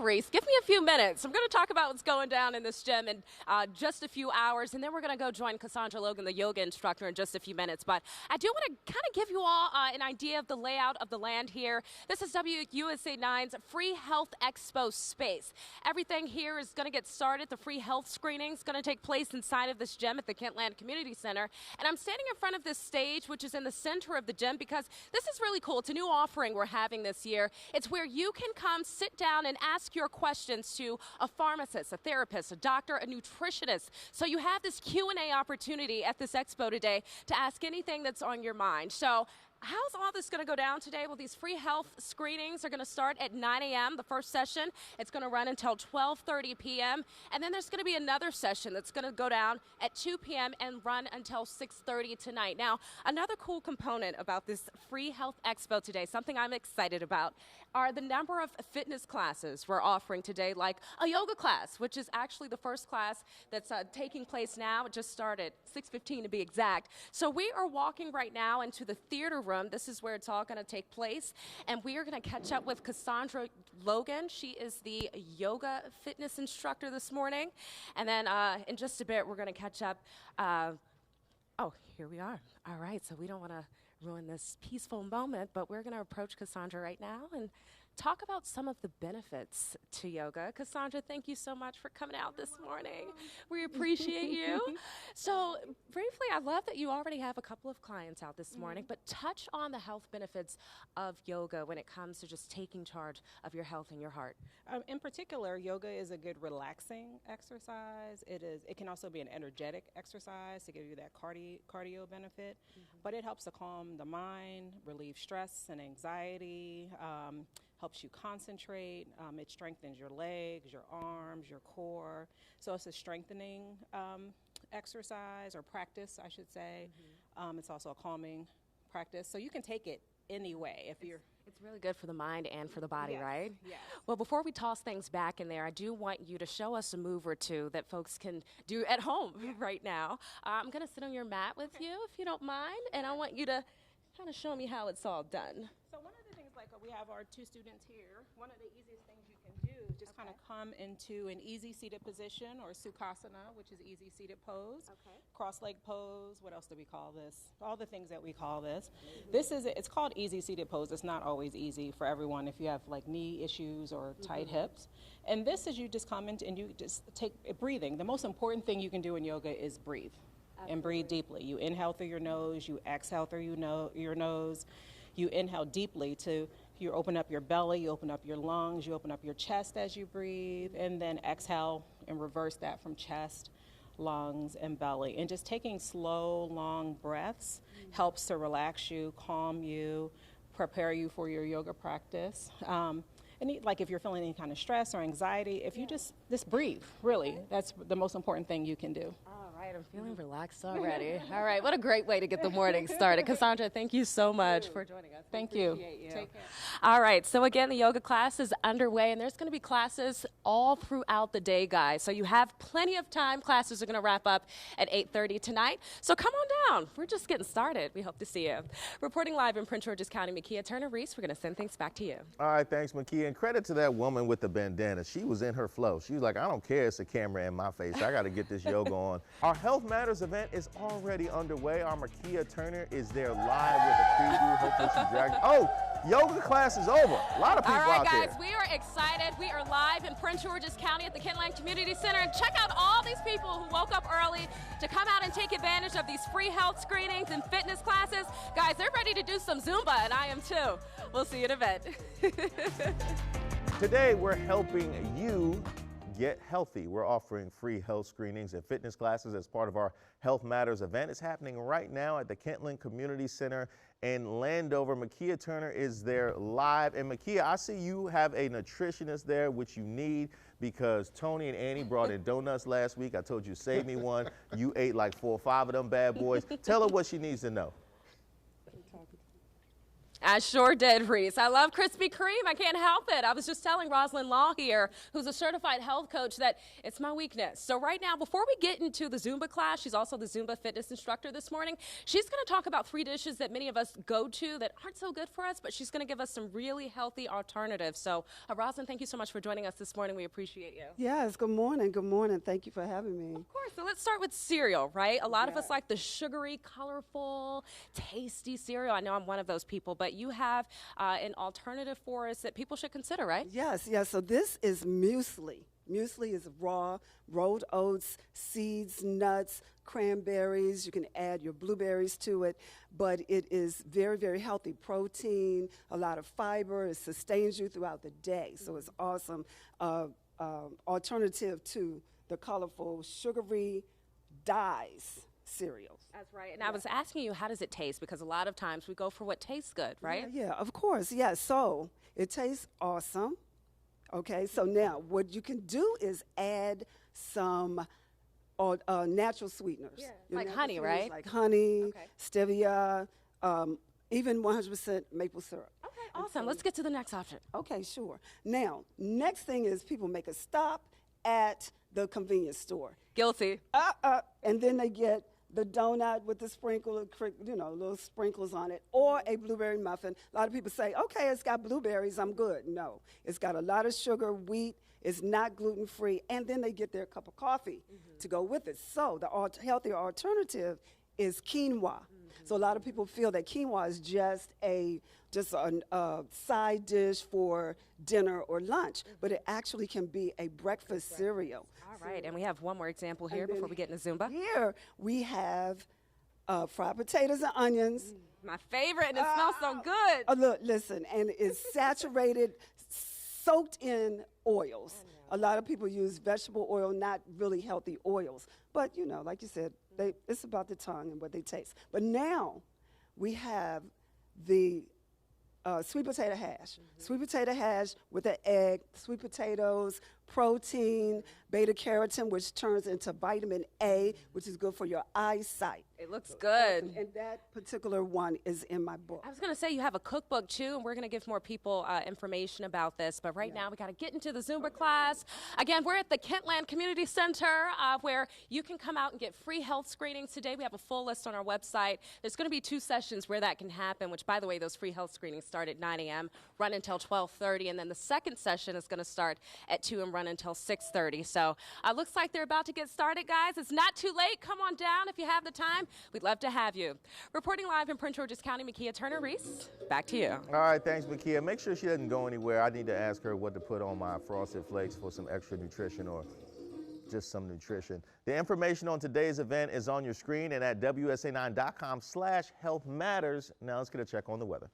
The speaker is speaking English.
Reese, give me a few minutes. I'm going to talk about what's going down in this gym in just a few hours, and then we're going to go join Cassandra Logan, the yoga instructor, in just a few minutes. But I do want to kind of give you all an idea of the layout of the land here. This is WUSA9's Free Health Expo space. Everything here is going to get started. The free health screening is going to take place inside of this gym at the Kentland Community Center. And I'm standing in front of this stage, which is in the center of the gym, because this is really cool. It's a new offering we're having this year. It's where you can come sit down and ask your questions to a pharmacist, a therapist, a doctor, a nutritionist. So you have this Q&A opportunity at this expo today to ask anything that's on your mind. So how's all this going to go down today? Well, these free health screenings are going to start at 9 a.m., the first session. It's going to run until 12:30 p.m. And then there's going to be another session that's going to go down at 2 p.m. and run until 6:30 tonight. Now, another cool component about this free health expo today, something I'm excited about, are the number of fitness classes we're offering today, like a yoga class, which is actually the first class that's taking place now. It just started, 6:15 to be exact. So we are walking right now into the theater room. This is where it's all going to take place, and we are going to catch up with Cassandra Logan. She is the yoga fitness instructor this morning, and then in just a bit we're going to catch up. Oh, here we are. All right, so we don't want to ruin this peaceful moment, but we're going to approach Cassandra right now and talk about some of the benefits to yoga. Cassandra, thank you so much for coming out this morning. We appreciate you. So briefly, I love that you already have a couple of clients out this morning, but touch on the health benefits of yoga when it comes to just taking charge of your health and your heart. In particular, yoga is a good relaxing exercise. It can also be an energetic exercise to give you that cardio benefit, but it helps to calm the mind, relieve stress and anxiety, helps you concentrate. It strengthens your legs, your arms, your core. So it's a strengthening exercise or practice, I should say. It's also a calming practice. So you can take it any way if you're. It's really good for the mind and for the body, Yes, right? yes. Well, before we toss things back in there, I do want you to show us a move or two that folks can do at home right now. I'm going to sit on your mat with you, if you don't mind, and I want you to kind of show me how it's all done. So one of the things, like we have our two students here, one of the easiest things you can do is just kind of come into an easy seated position, or Sukhasana, which is easy seated pose, cross leg pose. What else do we call this? All the things that we call this. It's called easy seated pose. It's not always easy for everyone if you have like knee issues or tight hips. And this is you just come in and you just take breathing. The most important thing you can do in yoga is breathe. And breathe deeply. You inhale through your nose, you exhale through your nose. You inhale deeply you open up your belly, you open up your lungs, you open up your chest as you breathe, and then exhale and reverse that from chest, lungs, and belly. And just taking slow, long breaths helps to relax you, calm you, prepare you for your yoga practice. Like if you're feeling any kind of stress or anxiety, if you just breathe, really, that's the most important thing you can do. All right, I'm feeling relaxed already. All right, what a great way to get the morning started. Cassandra, thank you so much for joining us. Thank you. Take care. All right, so again, the yoga class is underway, and there's going to be classes all throughout the day, guys. So you have plenty of time. Classes are going to wrap up at 8:30 tonight. So come on down. We're just getting started. We hope to see you. Reporting live in Prince George's County, Makia Turner-Reese, we're going to send things back to you. All right, thanks, Makia. And credit to that woman with the bandana. She was in her flow. She was like, I don't care, it's a camera in my face. I got to get this yoga on. Our Health Matters event is already underway. Our Makia Turner is there live with a preview. Hopefully she dragged. Oh, yoga class is over. A lot of people out there. All right, guys, we are excited. We are live in Prince George's County at the Kentland Community Center. And check out all these people who woke up early to come out and take advantage of these free health screenings and fitness classes. Guys, they're ready to do some Zumba, and I am too. We'll see you at event. Today, we're helping you get healthy. We're offering free health screenings and fitness classes as part of our Health Matters event. It's happening right now at the Kentland Community Center in Landover. Makia Turner is there live. And Makia, I see you have a nutritionist there, which you need because Tony and Annie brought in donuts last week. I told you, save me one. You ate like 4 or 5 of them bad boys. Tell her what she needs to know. I sure did, Reese. I love Krispy Kreme. I can't help it. I was just telling Rosalind Law here, who's a certified health coach, that it's my weakness. So right now, before we get into the Zumba class, she's also the Zumba fitness instructor this morning. She's going to talk about 3 dishes that many of us go to that aren't so good for us, but she's going to give us some really healthy alternatives. So, Rosalind, thank you so much for joining us this morning. We appreciate you. Yes, good morning. Good morning. Thank you for having me. Of course. So let's start with cereal, right? A lot of us like the sugary, colorful, tasty cereal. I know I'm one of those people, but you have an alternative for us that people should consider, right? Yes, yes. So this is muesli. Muesli is raw, rolled oats, seeds, nuts, cranberries. You can add your blueberries to it, but it is very, very healthy. Protein, a lot of fiber. It sustains you throughout the day. So it's awesome. Alternative to the colorful, sugary dyes cereals. That's right. And I was asking you, how does it taste? Because a lot of times we go for what tastes good, right? Yeah, of course. Yeah, so it tastes awesome. Okay, so now what you can do is add some natural sweeteners. Yeah. Your Like natural honey, sweeteners right? Like honey, Okay. stevia, even 100% maple syrup. Okay, awesome. Let's get to the next option. Okay, sure. Now, next thing is people make a stop at the convenience store. Guilty. And then they get the donut with the little sprinkles on it, or a blueberry muffin. A lot of people say, okay, it's got blueberries, I'm good. No, it's got a lot of sugar, wheat, it's not gluten-free, and then they get their cup of coffee to go with it. So the healthier alternative is quinoa. So a lot of people feel that quinoa is just a side dish for dinner or lunch, but it actually can be a breakfast cereal. All right, and we have one more example here before we get into Zumba. Here we have fried potatoes and onions. My favorite, and it smells so good. Look, listen, and it's saturated, soaked in oils. A lot of people use vegetable oil, not really healthy oils. But, like you said, it's about the tongue and what they taste. But now we have the sweet potato hash. Sweet potato hash with an egg, sweet potatoes, protein, beta carotene, which turns into vitamin A, which is good for your eyesight. It looks good. And that particular one is in my book. I was going to say you have a cookbook too, and we're going to give more people information about this. But right now we got to get into the Zumba class. Again, we're at the Kentland Community Center where you can come out and get free health screenings. Today we have a full list on our website. There's going to be 2 sessions where that can happen, which, by the way, those free health screenings start at 9 a.m., run until 12:30, and then the second session is going to start at 2 and run until 6:30. So looks like they're about to get started, guys. It's not too late. Come on down if you have the time. We'd love to have you. Reporting live in Prince George's County, Makia Turner-Reese, back to you. All right, thanks, Makia. Make sure she doesn't go anywhere. I need to ask her what to put on my Frosted Flakes for some extra nutrition or just some nutrition. The information on today's event is on your screen and at WUSA9.com/health matters. Now let's get a check on the weather.